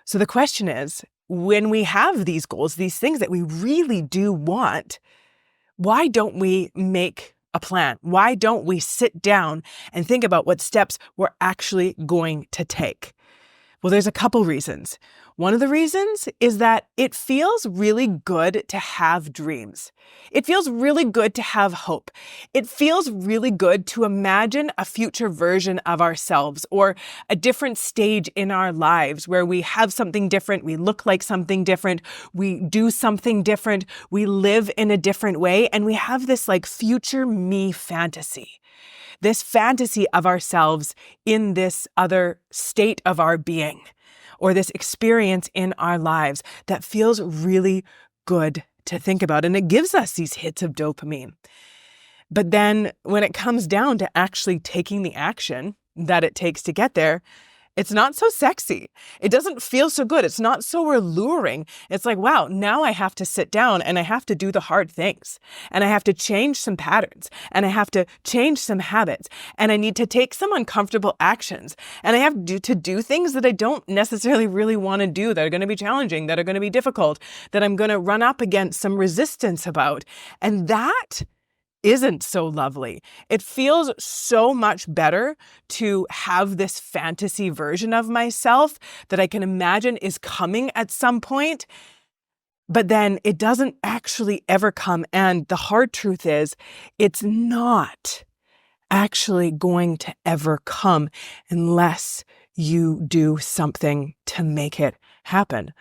So the question is, when we have these goals, these things that we really do want, why don't we make a plan? Why don't we sit down and think about what steps we're actually going to take? Well, there's a couple reasons. One of the reasons is that it feels really good to have dreams. It feels really good to have hope. It feels really good to imagine a future version of ourselves or a different stage in our lives where we have something different, we look like something different, we do something different, we live in a different way, and we have this like future me fantasy. This fantasy of ourselves in this other state of our being, or this experience in our lives that feels really good to think about. And it gives us these hits of dopamine. But then when it comes down to actually taking the action that it takes to get there, it's not so sexy. It doesn't feel so good. It's not so alluring. It's like, wow, now I have to sit down and I have to do the hard things. And I have to change some patterns. And I have to change some habits. And I need to take some uncomfortable actions. And I have to do things that I don't necessarily really want to do, that are going to be challenging, that are going to be difficult, that I'm going to run up against some resistance about. And that isn't so lovely. It feels so much better to have this fantasy version of myself that I can imagine is coming at some point, but then it doesn't actually ever come. And the hard truth is, it's not actually going to ever come unless you do something to make it happen.